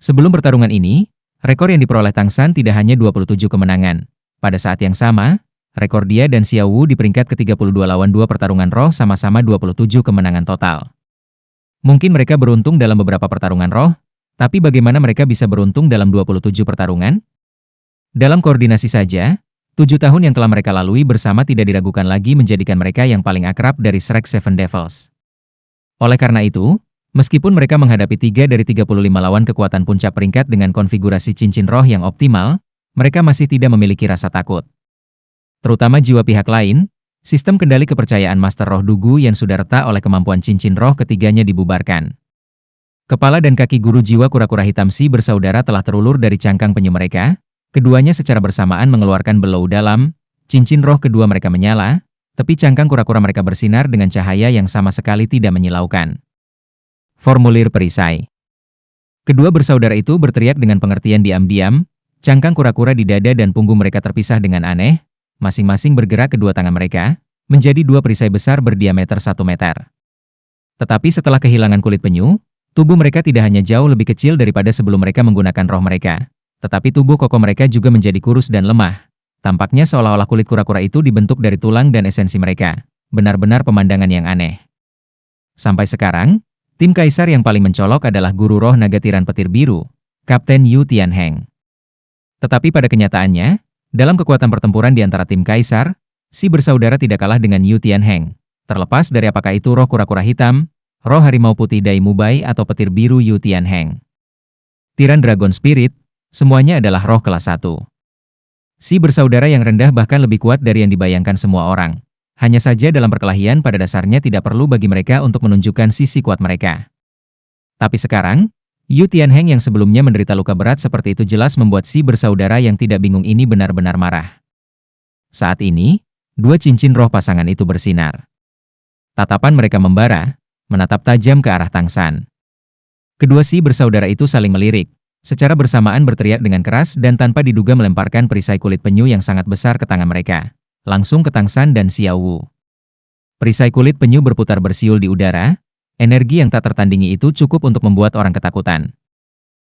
Sebelum pertarungan ini, rekor yang diperoleh Tang San tidak hanya 27 kemenangan. Pada saat yang sama, rekor dia dan Xiao Wu di peringkat ke-32 lawan 2 pertarungan roh sama-sama 27 kemenangan total. Mungkin mereka beruntung dalam beberapa pertarungan roh, tapi bagaimana mereka bisa beruntung dalam 27 pertarungan? Dalam koordinasi saja, 7 tahun yang telah mereka lalui bersama tidak diragukan lagi menjadikan mereka yang paling akrab dari Shrek Seven Devils. Oleh karena itu, meskipun mereka menghadapi 3 dari 35 lawan kekuatan puncak peringkat dengan konfigurasi cincin roh yang optimal, mereka masih tidak memiliki rasa takut. Terutama jiwa pihak lain, sistem kendali kepercayaan Master Roh Dugu yang sudah retak oleh kemampuan cincin roh ketiganya dibubarkan. Kepala dan kaki guru jiwa kura-kura hitam si bersaudara telah terulur dari cangkang penyu mereka, keduanya secara bersamaan mengeluarkan belau dalam, cincin roh kedua mereka menyala, tepi cangkang kura-kura mereka bersinar dengan cahaya yang sama sekali tidak menyilaukan. Formulir perisai. Kedua bersaudara itu berteriak dengan pengertian diam-diam, cangkang kura-kura di dada dan punggung mereka terpisah dengan aneh, masing-masing bergerak kedua tangan mereka, menjadi 2 perisai besar berdiameter 1 meter. Tetapi setelah kehilangan kulit penyu, tubuh mereka tidak hanya jauh lebih kecil daripada sebelum mereka menggunakan roh mereka, tetapi tubuh kokoh mereka juga menjadi kurus dan lemah. Tampaknya seolah-olah kulit kura-kura itu dibentuk dari tulang dan esensi mereka. Benar-benar pemandangan yang aneh. Sampai sekarang, tim Kaisar yang paling mencolok adalah guru roh naga tiran petir biru, Kapten Yu Tianheng. Tetapi pada kenyataannya, dalam kekuatan pertempuran di antara tim Kaisar, si bersaudara tidak kalah dengan Yu Tianheng. Terlepas dari apakah itu roh kura-kura hitam, roh harimau putih Dai Mubai atau petir biru Yu Tianheng. Tiran Dragon Spirit, semuanya adalah roh kelas 1. Si bersaudara yang rendah bahkan lebih kuat dari yang dibayangkan semua orang. Hanya saja dalam perkelahian pada dasarnya tidak perlu bagi mereka untuk menunjukkan sisi kuat mereka. Tapi sekarang, Yu Tianheng yang sebelumnya menderita luka berat seperti itu jelas membuat si bersaudara yang tidak bingung ini benar-benar marah. Saat ini, 2 cincin roh pasangan itu bersinar. Tatapan mereka membara, menatap tajam ke arah Tang San. Kedua si bersaudara itu saling melirik, secara bersamaan berteriak dengan keras dan tanpa diduga melemparkan perisai kulit penyu yang sangat besar ke tangan mereka, langsung ke Tang San dan Xiao Wu. Perisai kulit penyu berputar bersiul di udara, energi yang tak tertandingi itu cukup untuk membuat orang ketakutan.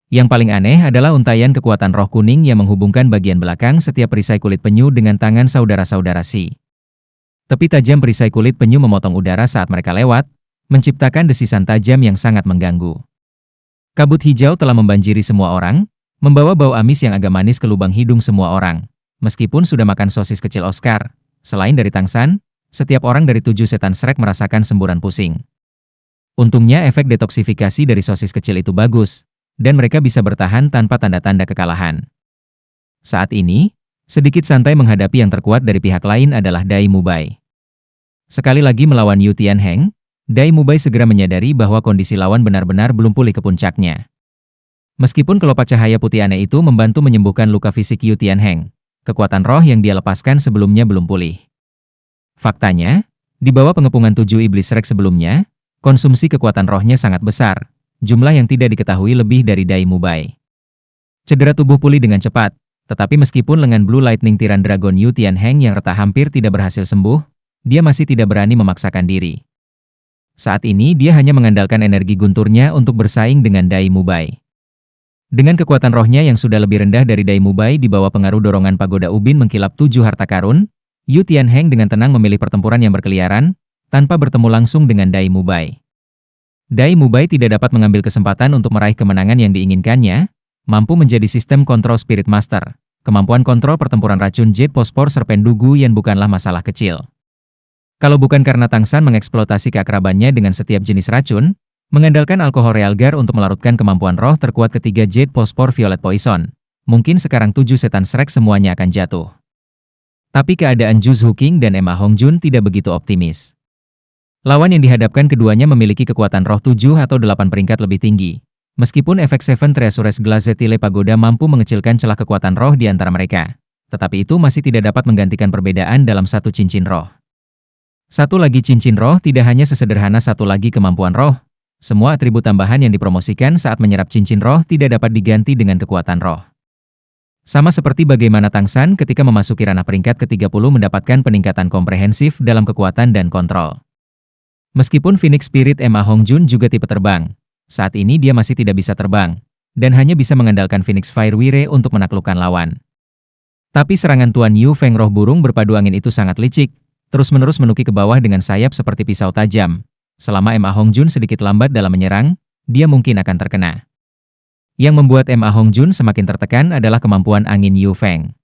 Yang paling aneh adalah untaian kekuatan roh kuning yang menghubungkan bagian belakang setiap perisai kulit penyu dengan tangan saudara-saudara si. Tepi tajam perisai kulit penyu memotong udara saat mereka lewat, menciptakan desisan tajam yang sangat mengganggu. Kabut hijau telah membanjiri semua orang, membawa bau amis yang agak manis ke lubang hidung semua orang. Meskipun sudah makan sosis kecil Oscar, selain dari Tang San, setiap orang dari 7 setan Shrek merasakan semburan pusing. Untungnya efek detoksifikasi dari sosis kecil itu bagus, dan mereka bisa bertahan tanpa tanda-tanda kekalahan. Saat ini, sedikit santai menghadapi yang terkuat dari pihak lain adalah Dai Mubai. Sekali lagi melawan Yu Tianheng, Dai Mubai segera menyadari bahwa kondisi lawan benar-benar belum pulih ke puncaknya. Meskipun kelopak cahaya putih aneh itu membantu menyembuhkan luka fisik Yu Tianheng, kekuatan roh yang dia lepaskan sebelumnya belum pulih. Faktanya, di bawah pengepungan 7 iblis Shrek sebelumnya, konsumsi kekuatan rohnya sangat besar, jumlah yang tidak diketahui lebih dari Dai Mubai. Cedera tubuh pulih dengan cepat, tetapi meskipun lengan Blue Lightning Tiran Dragon Yu Tianheng yang retak hampir tidak berhasil sembuh, dia masih tidak berani memaksakan diri. Saat ini dia hanya mengandalkan energi gunturnya untuk bersaing dengan Dai Mubai. Dengan kekuatan rohnya yang sudah lebih rendah dari Dai Mubai di bawah pengaruh dorongan pagoda ubin mengkilap 7 harta karun, Yu Tianheng dengan tenang memilih pertempuran yang berkeliaran, tanpa bertemu langsung dengan Dai Mubai. Dai Mubai tidak dapat mengambil kesempatan untuk meraih kemenangan yang diinginkannya, mampu menjadi sistem kontrol Spirit Master. Kemampuan kontrol pertempuran racun Jade Pospor Serpen Dugu yang bukanlah masalah kecil. Kalau bukan karena Tang San mengeksploitasi keakrabannya dengan setiap jenis racun, mengandalkan alkohol Realgar untuk melarutkan kemampuan roh terkuat ketiga Jade Pospor Violet Poison, mungkin sekarang 7 setan Shrek semuanya akan jatuh. Tapi keadaan Ju Zhu King dan Emma Hongjun tidak begitu optimis. Lawan yang dihadapkan keduanya memiliki kekuatan roh 7 atau 8 peringkat lebih tinggi. Meskipun efek Seven Treasures Glazetile Pagoda mampu mengecilkan celah kekuatan roh di antara mereka, tetapi itu masih tidak dapat menggantikan perbedaan dalam satu cincin roh. Satu lagi cincin roh tidak hanya sesederhana satu lagi kemampuan roh. Semua atribut tambahan yang dipromosikan saat menyerap cincin roh tidak dapat diganti dengan kekuatan roh. Sama seperti bagaimana Tang San ketika memasuki ranah peringkat ke-30 mendapatkan peningkatan komprehensif dalam kekuatan dan kontrol. Meskipun Phoenix Spirit Emma Hongjun juga tipe terbang, saat ini dia masih tidak bisa terbang. dan hanya bisa mengandalkan Phoenix Fire Wire untuk menaklukkan lawan. Tapi serangan Tuan Yu Feng roh burung berpadu angin itu sangat licik, terus-menerus menuki ke bawah dengan sayap seperti pisau tajam. Selama Ma Hongjun sedikit lambat dalam menyerang, dia mungkin akan terkena. Yang membuat Ma Hongjun semakin tertekan adalah kemampuan angin Yu Feng.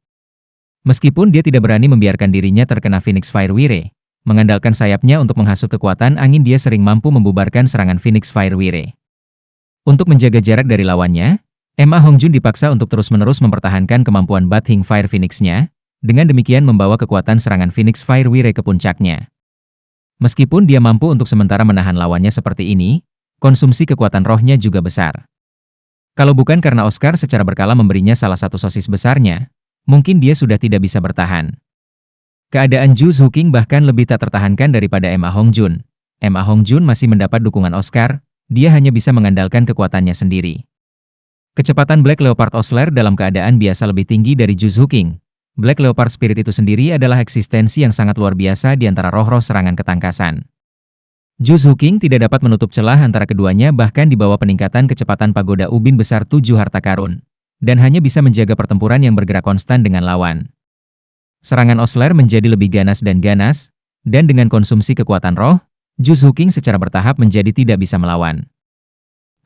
Meskipun dia tidak berani membiarkan dirinya terkena Phoenix Fire Wire, mengandalkan sayapnya untuk menghasut kekuatan angin, dia sering mampu membubarkan serangan Phoenix Fire Wire. Untuk menjaga jarak dari lawannya, Ma Hongjun dipaksa untuk terus-menerus mempertahankan kemampuan Bathing Fire Phoenix-nya, dengan demikian membawa kekuatan serangan Phoenix Fire Wire ke puncaknya. Meskipun dia mampu untuk sementara menahan lawannya seperti ini, konsumsi kekuatan rohnya juga besar. Kalau bukan karena Oscar secara berkala memberinya salah satu sosis besarnya, mungkin dia sudah tidak bisa bertahan. Keadaan Zhu Zuqing bahkan lebih tak tertahankan daripada Ma Hongjun. Ma Hongjun masih mendapat dukungan Oscar, dia hanya bisa mengandalkan kekuatannya sendiri. Kecepatan Black Leopard Osler dalam keadaan biasa lebih tinggi dari Zhu Zuqing. Black Leopard Spirit itu sendiri adalah eksistensi yang sangat luar biasa di antara roh-roh serangan ketangkasan. Zhu Zuqing tidak dapat menutup celah antara keduanya bahkan di bawah peningkatan kecepatan pagoda ubin besar 7 harta karun, dan hanya bisa menjaga pertempuran yang bergerak konstan dengan lawan. Serangan Osler menjadi lebih ganas, dan dengan konsumsi kekuatan roh, Zhu Zuqing secara bertahap menjadi tidak bisa melawan.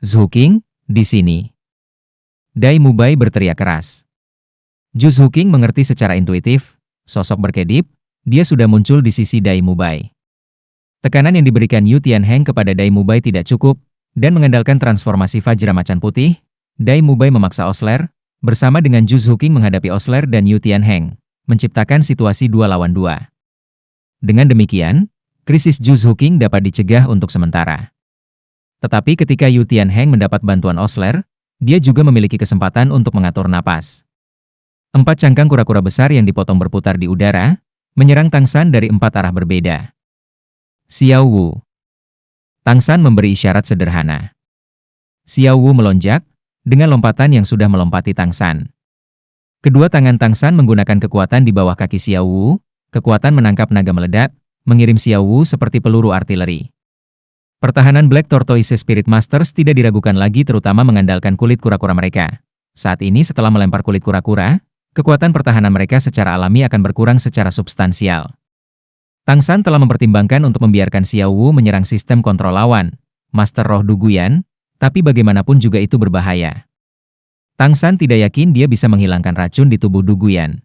Zuqing, di sini. Dai Mubai berteriak keras. Zhu Zuqing mengerti secara intuitif, sosok berkedip, dia sudah muncul di sisi Dai Mubai. Tekanan yang diberikan Yu Tianheng kepada Dai Mubai tidak cukup, dan mengandalkan transformasi Vajra Macan Putih, Dai Mubai memaksa Osler, bersama dengan Zhu Zuqing menghadapi Osler dan Yu Tianheng, menciptakan situasi 2 lawan 2. Dengan demikian, krisis Zhu Zuqing dapat dicegah untuk sementara. Tetapi ketika Yu Tianheng mendapat bantuan Osler, dia juga memiliki kesempatan untuk mengatur napas. 4 cangkang kura-kura besar yang dipotong berputar di udara, menyerang Tang San dari 4 arah berbeda. Xiao Wu. Tang San memberi isyarat sederhana. Xiao Wu melonjak, dengan lompatan yang sudah melompati Tang San. Kedua tangan Tang San menggunakan kekuatan di bawah kaki Xiao Wu, kekuatan menangkap naga meledak, mengirim Xiao Wu seperti peluru artileri. Pertahanan Black Tortoise Spirit Masters tidak diragukan lagi, terutama mengandalkan kulit kura-kura mereka. Saat ini setelah melempar kulit kura-kura, kekuatan pertahanan mereka secara alami akan berkurang secara substansial. Tang San telah mempertimbangkan untuk membiarkan Xiao Wu menyerang sistem kontrol lawan, Master Roh Du Guyan, tapi bagaimanapun juga itu berbahaya. Tang San tidak yakin dia bisa menghilangkan racun di tubuh Du Guyan.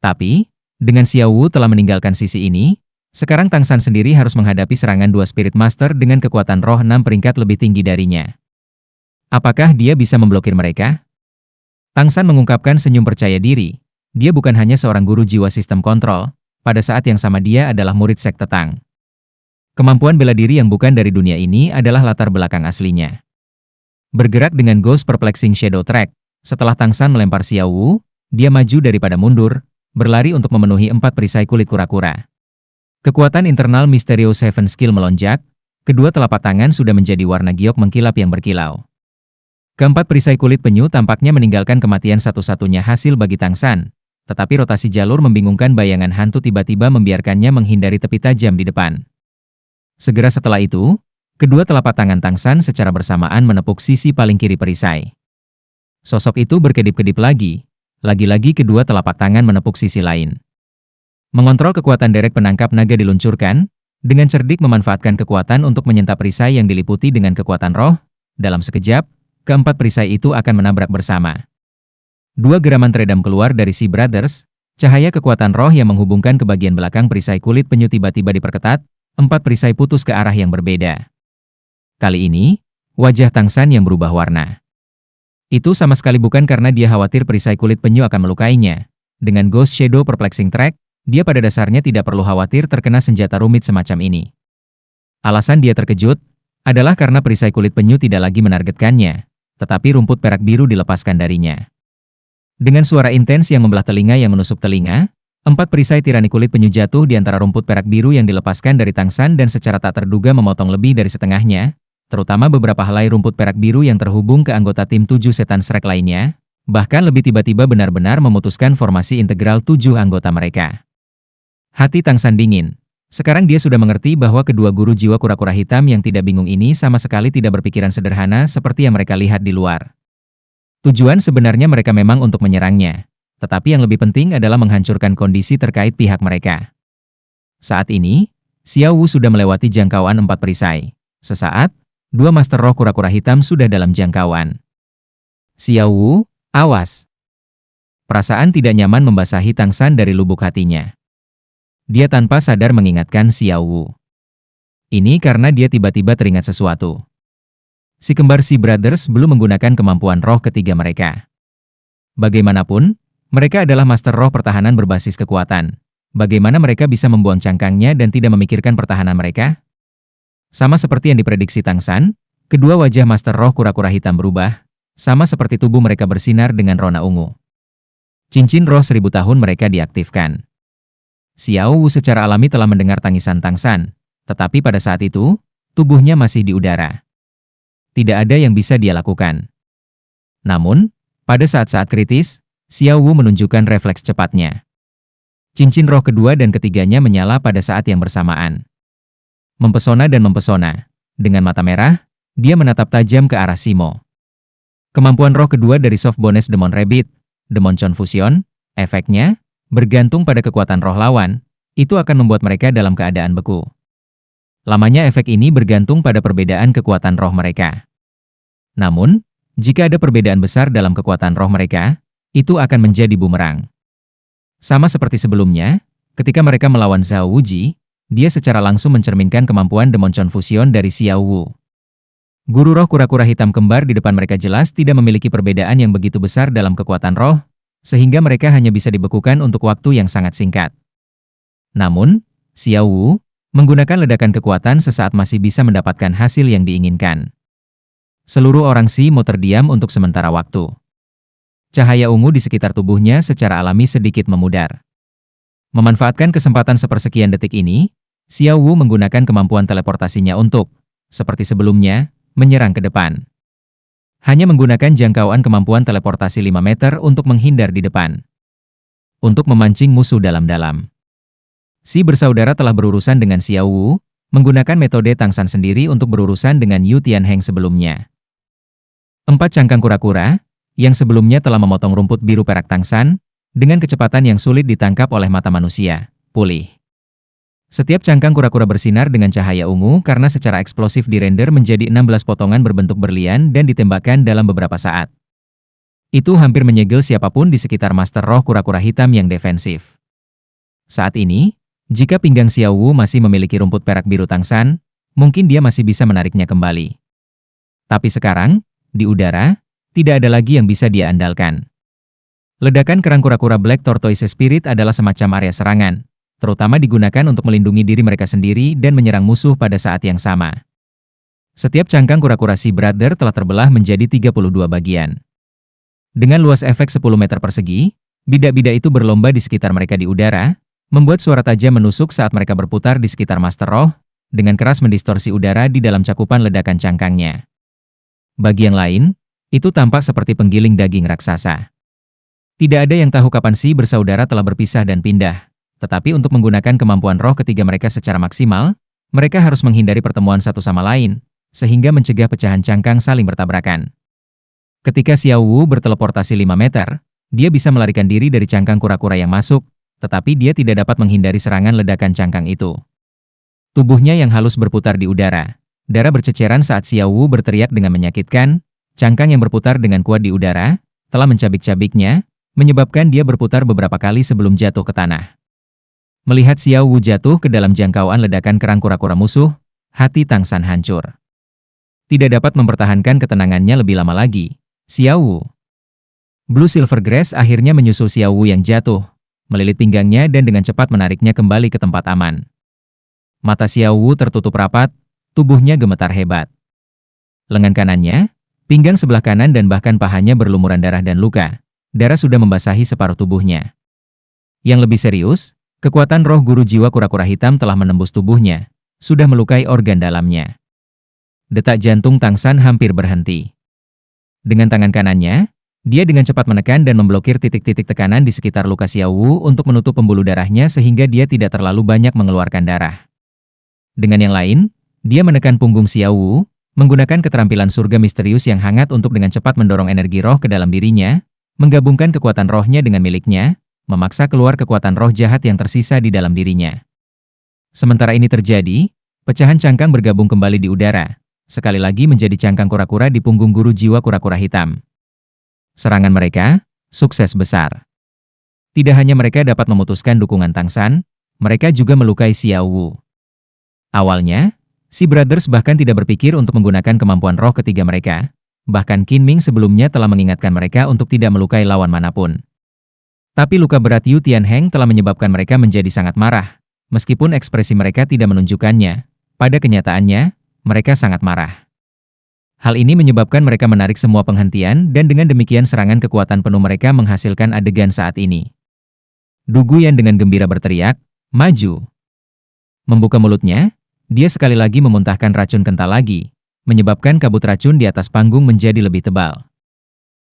Tapi, dengan Xiao Wu telah meninggalkan sisi ini, sekarang Tang San sendiri harus menghadapi serangan 2 Spirit Master dengan kekuatan roh 6 peringkat lebih tinggi darinya. Apakah dia bisa memblokir mereka? Tang San mengungkapkan senyum percaya diri. Dia bukan hanya seorang guru jiwa sistem kontrol, pada saat yang sama dia adalah murid sekte Tang. Kemampuan bela diri yang bukan dari dunia ini adalah latar belakang aslinya. Bergerak dengan Ghost Perplexing Shadow Track, setelah Tang San melempar Xiao Wu, dia maju daripada mundur, berlari untuk memenuhi 4 perisai kulit kura-kura. Kekuatan internal Mysterious Seven Skill melonjak, kedua telapak tangan sudah menjadi warna giok mengkilap yang berkilau. Keempat perisai kulit penyu tampaknya meninggalkan kematian satu-satunya hasil bagi Tang San, tetapi rotasi jalur membingungkan bayangan hantu tiba-tiba membiarkannya menghindari tepi tajam di depan. Segera setelah itu, kedua telapak tangan Tang San secara bersamaan menepuk sisi paling kiri perisai. Sosok itu berkedip-kedip lagi, lagi-lagi kedua telapak tangan menepuk sisi lain. Mengontrol kekuatan derek penangkap naga diluncurkan, dengan cerdik memanfaatkan kekuatan untuk menyentap perisai yang diliputi dengan kekuatan roh. Dalam sekejap, keempat perisai itu akan menabrak bersama. 2 geraman teredam keluar dari si Brothers, cahaya kekuatan roh yang menghubungkan ke bagian belakang perisai kulit penyu tiba-tiba diperketat, 4 perisai putus ke arah yang berbeda. Kali ini, wajah Tang San yang berubah warna. Itu sama sekali bukan karena dia khawatir perisai kulit penyu akan melukainya. Dengan Ghost Shadow Perplexing Track, dia pada dasarnya tidak perlu khawatir terkena senjata rumit semacam ini. Alasan dia terkejut adalah karena perisai kulit penyu tidak lagi menargetkannya, tetapi rumput perak biru dilepaskan darinya. Dengan suara intens yang membelah telinga yang menusuk telinga, 4 perisai tirani kulit penyu jatuh di antara rumput perak biru yang dilepaskan dari Tang San dan secara tak terduga memotong lebih dari setengahnya, terutama beberapa helai rumput perak biru yang terhubung ke anggota tim 7 setan Shrek lainnya, bahkan lebih tiba-tiba benar-benar memutuskan formasi integral 7 anggota mereka. Hati Tang San dingin. Sekarang dia sudah mengerti bahwa kedua guru jiwa kura-kura hitam yang tidak bingung ini sama sekali tidak berpikiran sederhana seperti yang mereka lihat di luar. Tujuan sebenarnya mereka memang untuk menyerangnya, tetapi yang lebih penting adalah menghancurkan kondisi terkait pihak mereka. Saat ini, Xiao Wu sudah melewati jangkauan 4 perisai. Sesaat, 2 Master Roh kura-kura hitam sudah dalam jangkauan. Xiao Wu, awas! Perasaan tidak nyaman membasahi Tang San dari lubuk hatinya. Dia tanpa sadar mengingatkan Xiao Wu. Ini karena dia tiba-tiba teringat sesuatu. Si kembar Xi Brothers belum menggunakan kemampuan roh ketiga mereka. Bagaimanapun, mereka adalah Master Roh pertahanan berbasis kekuatan. Bagaimana mereka bisa membuang cangkangnya dan tidak memikirkan pertahanan mereka? Sama seperti yang diprediksi Tang San, kedua wajah Master Roh kura-kura hitam berubah, sama seperti tubuh mereka bersinar dengan rona ungu. Cincin roh 1000 tahun mereka diaktifkan. Xiao Wu secara alami telah mendengar tangisan Tang San, tetapi pada saat itu, tubuhnya masih di udara. Tidak ada yang bisa dia lakukan. Namun, pada saat-saat kritis, Xiao Wu menunjukkan refleks cepatnya. Cincin roh kedua dan ketiganya menyala pada saat yang bersamaan. Mempesona dan mempesona. Dengan mata merah, dia menatap tajam ke arah Simo. Kemampuan roh kedua dari Soft Bonus Demon Rabbit, Demon Chon Fusion, efeknya, bergantung pada kekuatan roh lawan, itu akan membuat mereka dalam keadaan beku. Lamanya efek ini bergantung pada perbedaan kekuatan roh mereka. Namun, jika ada perbedaan besar dalam kekuatan roh mereka, itu akan menjadi bumerang. Sama seperti sebelumnya, ketika mereka melawan Zhao Wuji, dia secara langsung mencerminkan kemampuan Demon Chon Fusion dari Xiao Wu. Guru roh kura-kura hitam kembar di depan mereka jelas tidak memiliki perbedaan yang begitu besar dalam kekuatan roh, sehingga mereka hanya bisa dibekukan untuk waktu yang sangat singkat. Namun, Xiao Wu menggunakan ledakan kekuatan sesaat masih bisa mendapatkan hasil yang diinginkan. Seluruh orang Simo terdiam untuk sementara waktu. Cahaya ungu di sekitar tubuhnya secara alami sedikit memudar. Memanfaatkan kesempatan sepersekian detik ini, Xiao Wu menggunakan kemampuan teleportasinya untuk, seperti sebelumnya, menyerang ke depan. Hanya menggunakan jangkauan kemampuan teleportasi 5 meter untuk menghindar di depan. Untuk memancing musuh dalam-dalam. Si bersaudara telah berurusan dengan Xiao Wu, menggunakan metode Tang San sendiri untuk berurusan dengan Yu Tianheng sebelumnya. 4 cangkang kura-kura, yang sebelumnya telah memotong rumput biru perak Tang San, dengan kecepatan yang sulit ditangkap oleh mata manusia, pulih. Setiap cangkang kura-kura bersinar dengan cahaya ungu karena secara eksplosif dirender menjadi 16 potongan berbentuk berlian dan ditembakkan dalam beberapa saat. Itu hampir menyegel siapapun di sekitar Master Roh kura-kura hitam yang defensif. Saat ini, jika pinggang Xiao Wu masih memiliki rumput perak biru Tang San, mungkin dia masih bisa menariknya kembali. Tapi sekarang, di udara, tidak ada lagi yang bisa dia andalkan. Ledakan kerang kura-kura Black Tortoise Spirit adalah semacam area serangan, terutama digunakan untuk melindungi diri mereka sendiri dan menyerang musuh pada saat yang sama. Setiap cangkang kura-kura Xi Brother telah terbelah menjadi 32 bagian. Dengan luas efek 10 meter persegi, bidak-bidak itu berlomba di sekitar mereka di udara, membuat suara tajam menusuk saat mereka berputar di sekitar Master Roh, dengan keras mendistorsi udara di dalam cakupan ledakan cangkangnya. Bagi yang lain, itu tampak seperti penggiling daging raksasa. Tidak ada yang tahu kapan si bersaudara telah berpisah dan pindah, tetapi untuk menggunakan kemampuan roh ketiga mereka secara maksimal, mereka harus menghindari pertemuan satu sama lain, sehingga mencegah pecahan cangkang saling bertabrakan. Ketika Xiao Wu berteleportasi 5 meter, dia bisa melarikan diri dari cangkang kura-kura yang masuk, tetapi dia tidak dapat menghindari serangan ledakan cangkang itu. Tubuhnya yang halus berputar di udara. Darah berceceran saat Xiao Wu berteriak dengan menyakitkan, cangkang yang berputar dengan kuat di udara, telah mencabik-cabiknya, menyebabkan dia berputar beberapa kali sebelum jatuh ke tanah. Melihat Xiao Wu jatuh ke dalam jangkauan ledakan kerang kura-kura musuh, hati Tang San hancur. Tidak dapat mempertahankan ketenangannya lebih lama lagi, Xiao Wu. Blue Silver Grass akhirnya menyusul Xiao Wu yang jatuh, melilit pinggangnya dan dengan cepat menariknya kembali ke tempat aman. Mata Xiao Wu tertutup rapat, tubuhnya gemetar hebat. Lengan kanannya, pinggang sebelah kanan dan bahkan pahanya berlumuran darah dan luka. Darah sudah membasahi separuh tubuhnya. Yang lebih serius, kekuatan roh guru jiwa kura-kura hitam telah menembus tubuhnya, sudah melukai organ dalamnya. Detak jantung Tang San hampir berhenti. Dengan tangan kanannya, dia dengan cepat menekan dan memblokir titik-titik tekanan di sekitar luka Xiao Wu untuk menutup pembuluh darahnya sehingga dia tidak terlalu banyak mengeluarkan darah. Dengan yang lain, dia menekan punggung Xiao Wu, Menggunakan keterampilan surga misterius yang hangat untuk dengan cepat mendorong energi roh ke dalam dirinya, menggabungkan kekuatan rohnya dengan miliknya, memaksa keluar kekuatan roh jahat yang tersisa di dalam dirinya. Sementara ini terjadi, pecahan cangkang bergabung kembali di udara, sekali lagi menjadi cangkang kura-kura di punggung guru jiwa kura-kura hitam. Serangan mereka sukses besar. Tidak hanya mereka dapat memutuskan dukungan Tang San, mereka juga melukai Xiao Wu. Awalnya, si Brothers bahkan tidak berpikir untuk menggunakan kemampuan roh ketiga mereka. Bahkan Qin Ming sebelumnya telah mengingatkan mereka untuk tidak melukai lawan manapun. Tapi luka berat Yu Tianheng telah menyebabkan mereka menjadi sangat marah. Meskipun ekspresi mereka tidak menunjukkannya, pada kenyataannya, mereka sangat marah. Hal ini menyebabkan mereka menarik semua penghentian dan dengan demikian serangan kekuatan penuh mereka menghasilkan adegan saat ini. Du Guyan dengan gembira berteriak, "Maju!" Membuka mulutnya, dia sekali lagi memuntahkan racun kental lagi, menyebabkan kabut racun di atas panggung menjadi lebih tebal.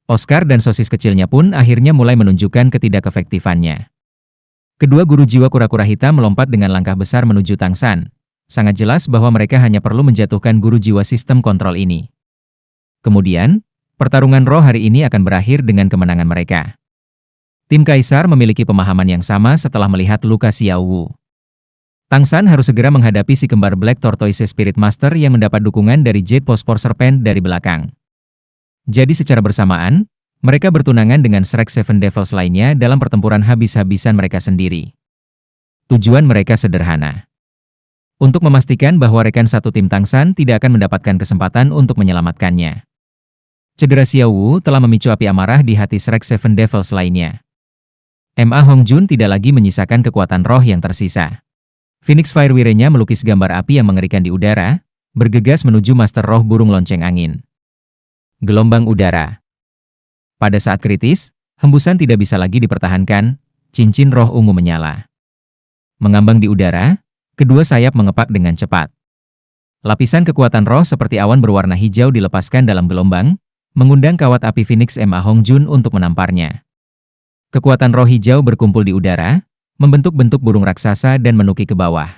Oscar dan sosis kecilnya pun akhirnya mulai menunjukkan ketidakefektifannya. Kedua guru jiwa kura-kura hitam melompat dengan langkah besar menuju Tang San. Sangat jelas bahwa mereka hanya perlu menjatuhkan guru jiwa sistem kontrol ini. Kemudian, pertarungan roh hari ini akan berakhir dengan kemenangan mereka. Tim Kaisar memiliki pemahaman yang sama setelah melihat luka Xiao Wu. Tang San harus segera menghadapi si kembar Black Tortoise Spirit Master yang mendapat dukungan dari Jade Phosphor Serpent dari belakang. Jadi secara bersamaan, mereka bertunangan dengan Shrek Seven Devils lainnya dalam pertempuran habis-habisan mereka sendiri. Tujuan mereka sederhana. Untuk memastikan bahwa rekan satu tim Tang San tidak akan mendapatkan kesempatan untuk menyelamatkannya. Cedera Xiao Wu telah memicu api amarah di hati Shrek Seven Devils lainnya. Ma Hongjun tidak lagi menyisakan kekuatan roh yang tersisa. Phoenix Fire Wire-nya melukis gambar api yang mengerikan di udara, bergegas menuju Master Roh Burung Lonceng Angin. Gelombang udara. Pada saat kritis, hembusan tidak bisa lagi dipertahankan, cincin roh ungu menyala. Mengambang di udara, kedua sayap mengepak dengan cepat. Lapisan kekuatan roh seperti awan berwarna hijau dilepaskan dalam gelombang, mengundang kawat api Phoenix Ma Hongjun untuk menamparnya. Kekuatan roh hijau berkumpul di udara, membentuk bentuk burung raksasa dan menuki ke bawah.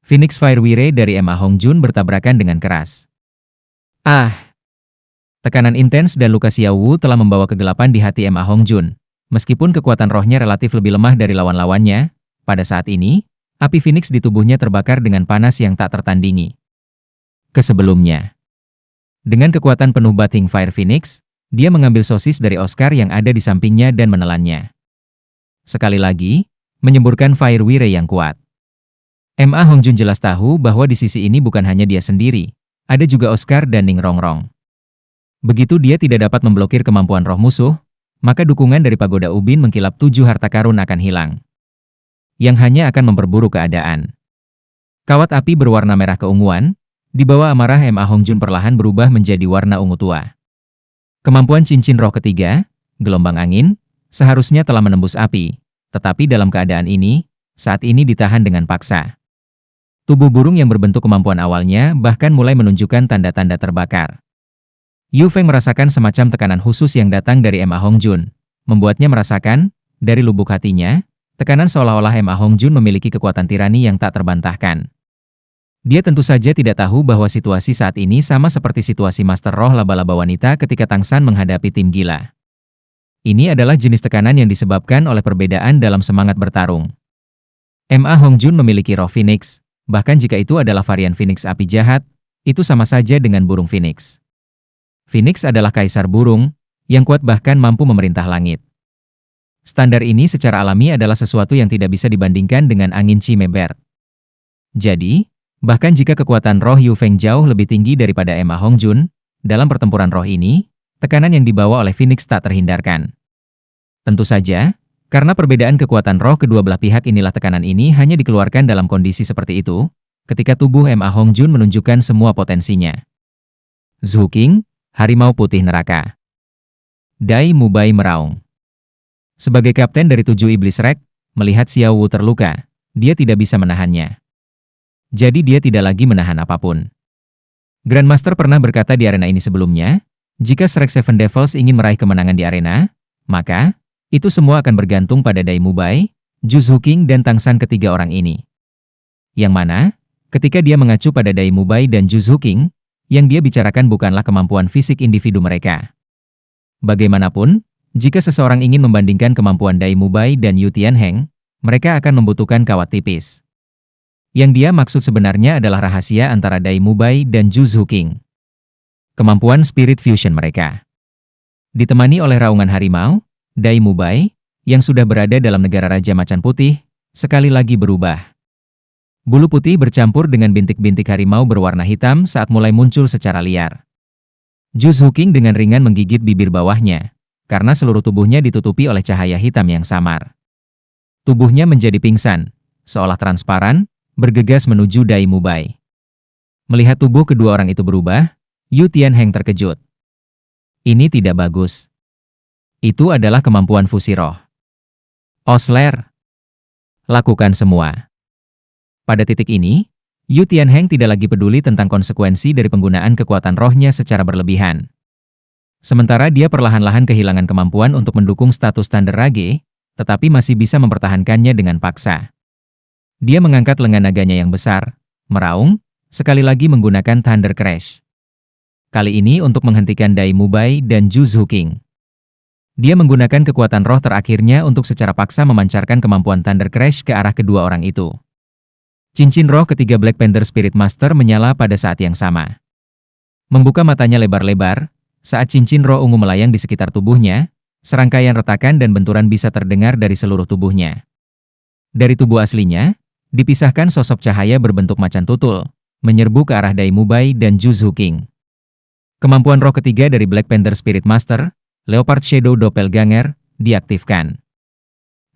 Phoenix Fire Wire dari Ma Hongjun bertabrakan dengan keras. Tekanan intens dan luka Xiao Wu telah membawa kegelapan di hati Ma Hongjun. Meskipun kekuatan rohnya relatif lebih lemah dari lawan-lawannya, pada saat ini, api Phoenix di tubuhnya terbakar dengan panas yang tak tertandingi. Sebelumnya, dengan kekuatan penuh Bathing Fire Phoenix, dia mengambil sosis dari Oscar yang ada di sampingnya dan menelannya. Sekali lagi, menyemburkan Fire Wire yang kuat. Ma Hongjun jelas tahu bahwa di sisi ini bukan hanya dia sendiri, ada juga Oscar dan Ning Rongrong. Begitu dia tidak dapat memblokir kemampuan roh musuh, maka dukungan dari Pagoda Ubin mengkilap 7 harta karun akan hilang. Yang hanya akan memperburuk keadaan. Kawat api berwarna merah keunguan, di bawah amarah Ma Hongjun perlahan berubah menjadi warna ungu tua. Kemampuan cincin roh ketiga, gelombang angin, seharusnya telah menembus api, tetapi dalam keadaan ini, saat ini ditahan dengan paksa. Tubuh burung yang berbentuk kemampuan awalnya bahkan mulai menunjukkan tanda-tanda terbakar. Yu Feng merasakan semacam tekanan khusus yang datang dari Ma Hongjun, membuatnya merasakan, dari lubuk hatinya, tekanan seolah-olah Ma Hongjun memiliki kekuatan tirani yang tak terbantahkan. Dia tentu saja tidak tahu bahwa situasi saat ini sama seperti situasi Master Roh Laba-Laba Wanita ketika Tang San menghadapi tim gila. Ini adalah jenis tekanan yang disebabkan oleh perbedaan dalam semangat bertarung. Ma Hongjun memiliki roh Phoenix, bahkan jika itu adalah varian Phoenix api jahat, itu sama saja dengan burung Phoenix. Phoenix adalah kaisar burung, yang kuat bahkan mampu memerintah langit. Standar ini secara alami adalah sesuatu yang tidak bisa dibandingkan dengan angin Chimebert. Jadi, bahkan jika kekuatan roh Yu Feng jauh lebih tinggi daripada Ma Hongjun, dalam pertempuran roh ini, tekanan yang dibawa oleh Phoenix tak terhindarkan. Tentu saja, karena perbedaan kekuatan roh kedua belah pihak inilah tekanan ini hanya dikeluarkan dalam kondisi seperti itu, ketika tubuh Ma Hongjun menunjukkan semua potensinya. Zhu Qing, Harimau Putih Neraka. Dai Mubai meraung. Sebagai kapten dari 7 iblis Rek, melihat Xiao Wu terluka, dia tidak bisa menahannya. Jadi dia tidak lagi menahan apapun. Grandmaster pernah berkata di arena ini sebelumnya, jika Shrek Seven Devils ingin meraih kemenangan di arena, maka itu semua akan bergantung pada Dai Mubai, Zhu Qing dan Tang San ketiga orang ini. Yang mana, ketika dia mengacu pada Dai Mubai dan Zhu Qing, yang dia bicarakan bukanlah kemampuan fisik individu mereka. Bagaimanapun, jika seseorang ingin membandingkan kemampuan Dai Mubai dan Yu Tianheng, mereka akan membutuhkan kawat tipis. Yang dia maksud sebenarnya adalah rahasia antara Dai Mubai dan Zhu Zuqing. Kemampuan spirit fusion mereka. Ditemani oleh raungan harimau, Dai Mubai, yang sudah berada dalam negara Raja Macan Putih, sekali lagi berubah. Bulu putih bercampur dengan bintik-bintik harimau berwarna hitam saat mulai muncul secara liar. Zhu Zuqing dengan ringan menggigit bibir bawahnya, karena seluruh tubuhnya ditutupi oleh cahaya hitam yang samar. Tubuhnya menjadi pingsan, seolah transparan, bergegas menuju Dai Mubai. Melihat tubuh kedua orang itu berubah, Yu Tianheng terkejut. Ini tidak bagus. Itu adalah kemampuan fusi roh. Osler, lakukan semua. Pada titik ini, Yu Tianheng tidak lagi peduli tentang konsekuensi dari penggunaan kekuatan rohnya secara berlebihan. Sementara dia perlahan-lahan kehilangan kemampuan untuk mendukung status Thunder Rage, tetapi masih bisa mempertahankannya dengan paksa. Dia mengangkat lengan naganya yang besar, meraung, sekali lagi menggunakan Thunder Crash. Kali ini untuk menghentikan Dai Mubai dan Zhu Zuqing. Dia menggunakan kekuatan roh terakhirnya untuk secara paksa memancarkan kemampuan Thunder Crash ke arah kedua orang itu. Cincin roh ketiga Black Panther Spirit Master menyala pada saat yang sama. Membuka matanya lebar-lebar, saat cincin roh ungu melayang di sekitar tubuhnya, serangkaian retakan dan benturan bisa terdengar dari seluruh tubuhnya. Dari tubuh aslinya, dipisahkan sosok cahaya berbentuk macan tutul, menyerbu ke arah Dai Mubai dan Zhu Zuqing. Kemampuan roh ketiga dari Black Panther Spirit Master, Leopard Shadow Doppelganger, diaktifkan.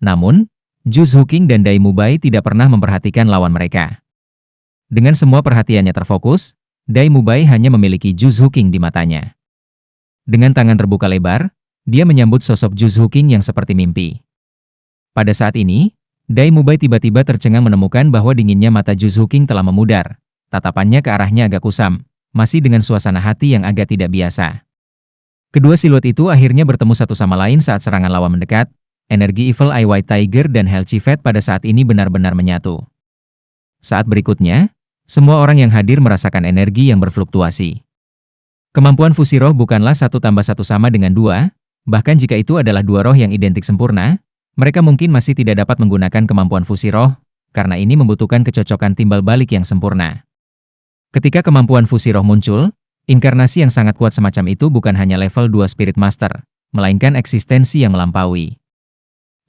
Namun, Zhu Zuqing dan Dai Mubai tidak pernah memperhatikan lawan mereka. Dengan semua perhatiannya terfokus, Dai Mubai hanya memiliki Zhu Zuqing di matanya. Dengan tangan terbuka lebar, dia menyambut sosok Zhu Zuqing yang seperti mimpi. Pada saat ini, Dai Mubai tiba-tiba tercengang menemukan bahwa dinginnya mata Zhu Zuqing telah memudar. Tatapannya ke arahnya agak kusam, masih dengan suasana hati yang agak tidak biasa. Kedua siluet itu akhirnya bertemu satu sama lain saat serangan lawan mendekat. Energi Evil Eye White Tiger dan Hell Chiefet pada saat ini benar-benar menyatu. Saat berikutnya, semua orang yang hadir merasakan energi yang berfluktuasi. Kemampuan fusi roh bukanlah 1 tambah 1 sama dengan 2, bahkan jika itu adalah dua roh yang identik sempurna, mereka mungkin masih tidak dapat menggunakan kemampuan fusi roh, karena ini membutuhkan kecocokan timbal balik yang sempurna. Ketika kemampuan fusi roh muncul, inkarnasi yang sangat kuat semacam itu bukan hanya level 2 Spirit Master, melainkan eksistensi yang melampaui.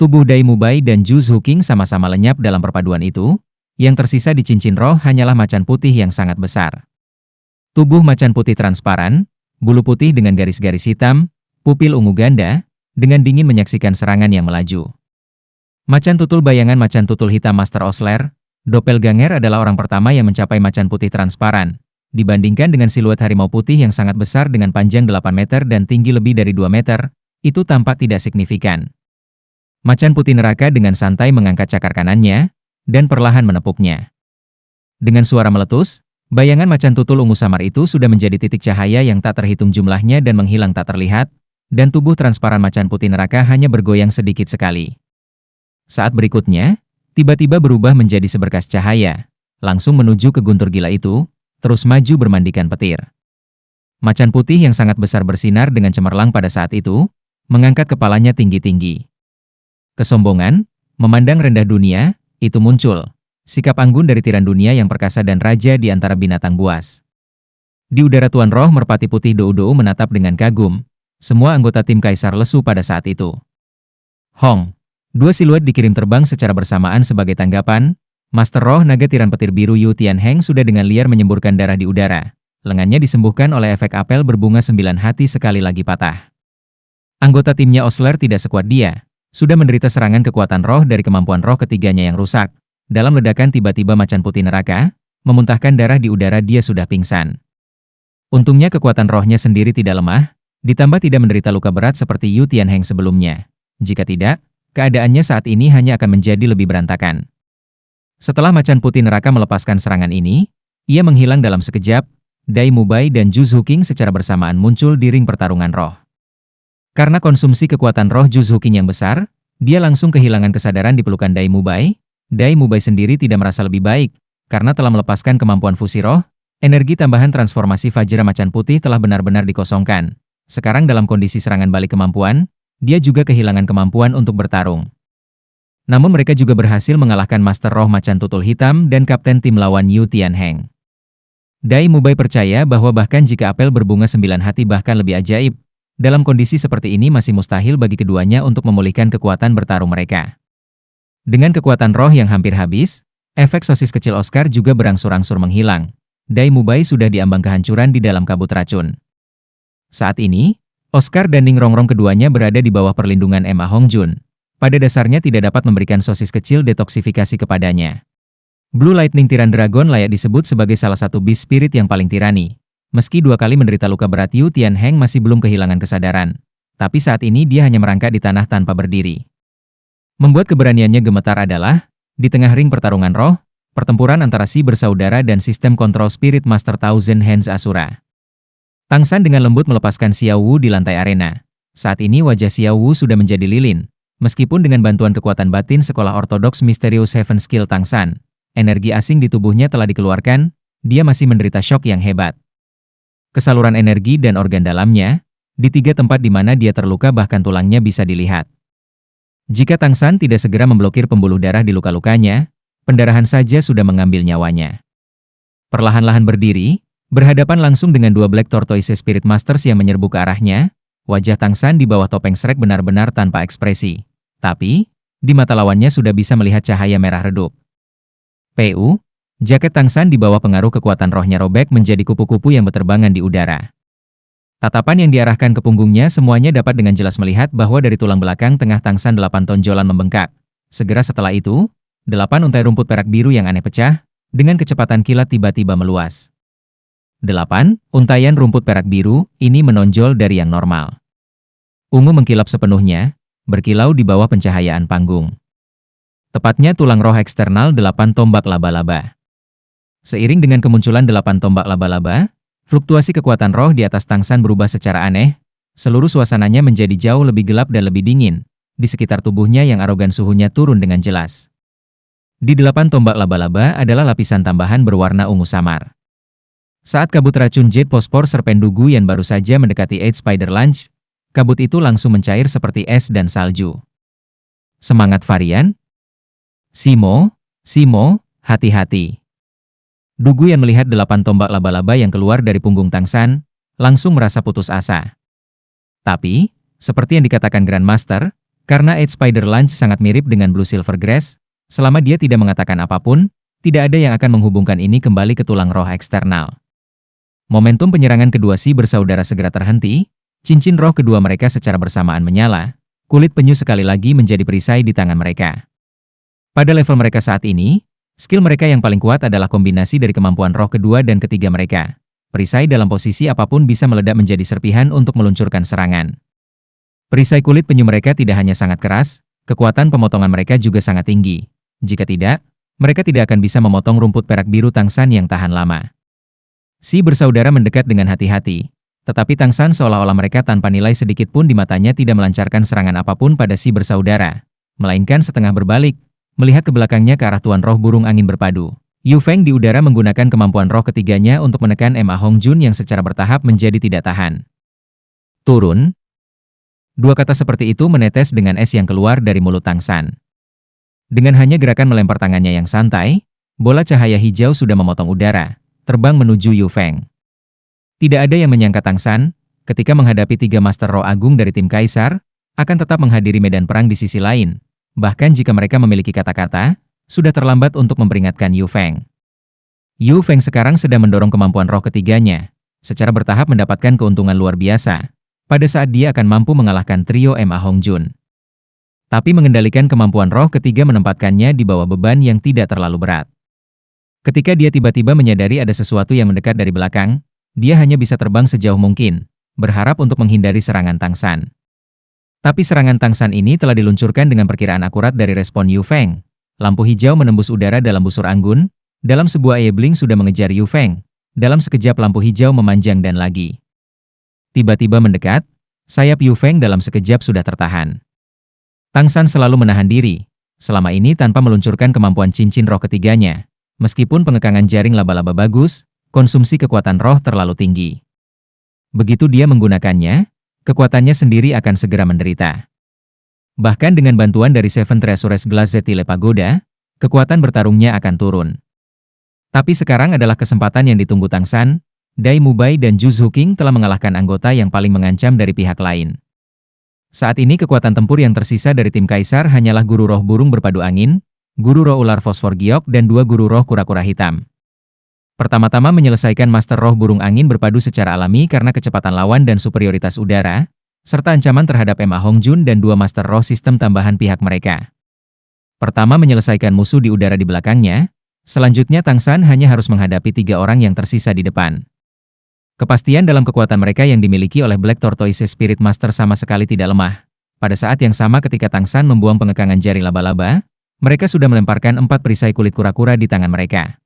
Tubuh Dai Mubai dan Zhu Zuqing sama-sama lenyap dalam perpaduan itu, yang tersisa di cincin roh hanyalah macan putih yang sangat besar. Tubuh macan putih transparan, bulu putih dengan garis-garis hitam, pupil ungu ganda, dengan dingin menyaksikan serangan yang melaju. Macan tutul bayangan macan tutul hitam Master Osler, Doppelganger adalah orang pertama yang mencapai macan putih transparan, dibandingkan dengan siluet harimau putih yang sangat besar dengan panjang 8 meter dan tinggi lebih dari 2 meter, itu tampak tidak signifikan. Macan putih neraka dengan santai mengangkat cakar kanannya, dan perlahan menepuknya. Dengan suara meletus, bayangan macan tutul ungu samar itu sudah menjadi titik cahaya yang tak terhitung jumlahnya dan menghilang tak terlihat, dan tubuh transparan macan putih neraka hanya bergoyang sedikit sekali. Saat berikutnya, tiba-tiba berubah menjadi seberkas cahaya, langsung menuju ke guntur gila itu, terus maju bermandikan petir. Macan putih yang sangat besar bersinar dengan cemerlang pada saat itu, mengangkat kepalanya tinggi-tinggi. Kesombongan, memandang rendah dunia, itu muncul. Sikap anggun dari tiran dunia yang perkasa dan raja di antara binatang buas. Di udara Tuan Roh Merpati Putih Dou-Dou menatap dengan kagum. Semua anggota tim Kaisar lesu pada saat itu. Hong. Dua siluet dikirim terbang secara bersamaan sebagai tanggapan. Master Roh Naga Tiran Petir Biru Yu Tianheng sudah dengan liar menyemburkan darah di udara. Lengannya disembuhkan oleh efek apel berbunga 9 hati sekali lagi patah. Anggota timnya Osler tidak sekuat dia. Sudah menderita serangan kekuatan roh dari kemampuan roh ketiganya yang rusak. Dalam ledakan tiba-tiba macan putih neraka, memuntahkan darah di udara dia sudah pingsan. Untungnya kekuatan rohnya sendiri tidak lemah, ditambah tidak menderita luka berat seperti Yu Tianheng sebelumnya. Jika tidak, keadaannya saat ini hanya akan menjadi lebih berantakan. Setelah macan putih neraka melepaskan serangan ini, ia menghilang dalam sekejap. Dai Mubai dan Zhu Zuqing secara bersamaan muncul di ring pertarungan roh. Karena konsumsi kekuatan roh Zhu Zuqing yang besar, dia langsung kehilangan kesadaran di pelukan Dai Mubai. Dai Mubai sendiri tidak merasa lebih baik, karena telah melepaskan kemampuan fusi roh, Energi tambahan transformasi Vajra Macan Putih telah benar-benar dikosongkan. Sekarang dalam kondisi serangan balik kemampuan, dia juga kehilangan kemampuan untuk bertarung. Namun mereka juga berhasil mengalahkan Master Roh Macan Tutul Hitam dan Kapten tim lawan Yu Tianheng. Dai Mubai percaya bahwa bahkan jika apel berbunga 9 hati bahkan lebih ajaib, dalam kondisi seperti ini masih mustahil bagi keduanya untuk memulihkan kekuatan bertarung mereka. Dengan kekuatan roh yang hampir habis, efek sosis kecil Oscar juga berangsur-angsur menghilang. Dai Mubai sudah diambang kehancuran di dalam kabut racun. Saat ini, Oscar dan Ning Rongrong keduanya berada di bawah perlindungan Emma Hongjun. Pada dasarnya tidak dapat memberikan sosis kecil detoksifikasi kepadanya. Blue Lightning Tiran Dragon layak disebut sebagai salah satu beast spirit yang paling tirani. Meski 2 kali menderita luka berat, Yu Tianheng masih belum kehilangan kesadaran. Tapi saat ini dia hanya merangkak di tanah tanpa berdiri. Membuat keberaniannya gemetar adalah, di tengah ring pertarungan roh, pertempuran antara si bersaudara dan sistem kontrol spirit Master Thousand Hands Asura. Tang San dengan lembut melepaskan Xiao Wu di lantai arena. Saat ini wajah Xiao Wu sudah menjadi lilin. Meskipun dengan bantuan kekuatan batin sekolah ortodoks Mysterious Seven Skill Tang San, energi asing di tubuhnya telah dikeluarkan, dia masih menderita syok yang hebat. Kesaluran energi dan organ dalamnya, di 3 tempat di mana dia terluka bahkan tulangnya bisa dilihat. Jika Tang San tidak segera memblokir pembuluh darah di luka-lukanya, pendarahan saja sudah mengambil nyawanya. Perlahan-lahan berdiri, berhadapan langsung dengan 2 Black Tortoise Spirit Masters yang menyerbu ke arahnya, wajah Tang San di bawah topeng Shrek benar-benar tanpa ekspresi. Tapi, di mata lawannya sudah bisa melihat cahaya merah redup. PU, jaket Tang San di bawah pengaruh kekuatan rohnya robek menjadi kupu-kupu yang berterbangan di udara. Tatapan yang diarahkan ke punggungnya semuanya dapat dengan jelas melihat bahwa dari tulang belakang tengah Tang San 8 tonjolan membengkak. Segera setelah itu, 8 untai rumput perak biru yang aneh pecah, dengan kecepatan kilat tiba-tiba meluas. 8 untaian rumput perak biru, ini menonjol dari yang normal. Ungu mengkilap sepenuhnya, berkilau di bawah pencahayaan panggung. Tepatnya tulang roh eksternal 8 tombak laba-laba. Seiring dengan kemunculan 8 tombak laba-laba, fluktuasi kekuatan roh di atas Tang San berubah secara aneh, seluruh suasananya menjadi jauh lebih gelap dan lebih dingin, di sekitar tubuhnya yang arogan suhunya turun dengan jelas. Di 8 tombak laba-laba adalah lapisan tambahan berwarna ungu samar. Saat kabut racun Jade Phosphor Serpen Dugu yang baru saja mendekati Eight Spider Lunge, kabut itu langsung mencair seperti es dan salju. Semangat varian? Simo, hati-hati. Dugu yang melihat 8 tombak laba-laba yang keluar dari punggung Tang San, langsung merasa putus asa. Tapi, seperti yang dikatakan Grandmaster, karena Eight Spider Lunge sangat mirip dengan Blue Silver Grass, selama dia tidak mengatakan apapun, tidak ada yang akan menghubungkan ini kembali ke tulang roh eksternal. Momentum penyerangan kedua si bersaudara segera terhenti, cincin roh kedua mereka secara bersamaan menyala, kulit penyu sekali lagi menjadi perisai di tangan mereka. Pada level mereka saat ini, skill mereka yang paling kuat adalah kombinasi dari kemampuan roh kedua dan ketiga mereka. Perisai dalam posisi apapun bisa meledak menjadi serpihan untuk meluncurkan serangan. Perisai kulit penyu mereka tidak hanya sangat keras, kekuatan pemotongan mereka juga sangat tinggi. Jika tidak, mereka tidak akan bisa memotong rumput perak biru Tang San yang tahan lama. Si bersaudara mendekat dengan hati-hati, tetapi Tang San seolah-olah mereka tanpa nilai sedikit pun di matanya tidak melancarkan serangan apapun pada si bersaudara, melainkan setengah berbalik, melihat ke belakangnya ke arah Tuan Roh Burung Angin Berpadu. Yu Feng di udara menggunakan kemampuan roh ketiganya untuk menekan Emma Hongjun yang secara bertahap menjadi tidak tahan. Turun. 2 kata seperti itu menetes dengan es yang keluar dari mulut Tang San. Dengan hanya gerakan melempar tangannya yang santai, bola cahaya hijau sudah memotong udara, terbang menuju Yu Feng. Tidak ada yang menyangka Tang San, ketika menghadapi 3 Master Roh Agung dari tim Kaisar, akan tetap menghadiri medan perang di sisi lain. Bahkan jika mereka memiliki kata-kata, sudah terlambat untuk memperingatkan Yu Feng. Yu Feng sekarang sedang mendorong kemampuan roh ketiganya, secara bertahap mendapatkan keuntungan luar biasa, pada saat dia akan mampu mengalahkan trio Emma Hongjun. Tapi mengendalikan kemampuan roh ketiga menempatkannya di bawah beban yang tidak terlalu berat. Ketika dia tiba-tiba menyadari ada sesuatu yang mendekat dari belakang, dia hanya bisa terbang sejauh mungkin, berharap untuk menghindari serangan Tang San. Tapi serangan Tang San ini telah diluncurkan dengan perkiraan akurat dari respon Yu Feng. Lampu hijau menembus udara dalam busur anggun, dalam sebuah blink sudah mengejar Yu Feng. Dalam sekejap lampu hijau memanjang dan lagi. Tiba-tiba mendekat, sayap Yu Feng dalam sekejap sudah tertahan. Tang San selalu menahan diri, selama ini tanpa meluncurkan kemampuan cincin roh ketiganya. Meskipun pengekangan jaring laba-laba bagus, konsumsi kekuatan roh terlalu tinggi. Begitu dia menggunakannya, kekuatannya sendiri akan segera menderita. Bahkan dengan bantuan dari Seven Treasures Glazetile Pagoda, kekuatan bertarungnya akan turun. Tapi sekarang adalah kesempatan yang ditunggu Tang San. Dai Mubai dan Zhu Zuqing telah mengalahkan anggota yang paling mengancam dari pihak lain. Saat ini kekuatan tempur yang tersisa dari tim Kaisar hanyalah Guru Roh Burung Berpadu Angin, Guru Roh Ular Fosfor Giok dan 2 Guru Roh Kura-Kura Hitam. Pertama-tama menyelesaikan Master Roh Burung Angin berpadu secara alami karena kecepatan lawan dan superioritas udara, serta ancaman terhadap Ma Hongjun dan 2 Master Roh sistem tambahan pihak mereka. Pertama menyelesaikan musuh di udara di belakangnya, selanjutnya Tang San hanya harus menghadapi 3 orang yang tersisa di depan. Kepastian dalam kekuatan mereka yang dimiliki oleh Black Tortoise Spirit Master sama sekali tidak lemah. Pada saat yang sama ketika Tang San membuang pengekangan jari laba-laba, mereka sudah melemparkan 4 perisai kulit kura-kura di tangan mereka.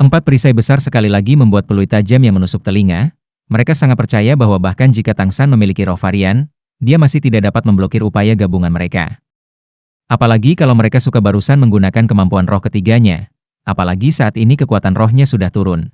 4 perisai besar sekali lagi membuat peluit tajam yang menusuk telinga. Mereka sangat percaya bahwa bahkan jika Tang San memiliki roh varian, dia masih tidak dapat memblokir upaya gabungan mereka. Apalagi kalau mereka suka barusan menggunakan kemampuan roh ketiganya. Apalagi saat ini kekuatan rohnya sudah turun.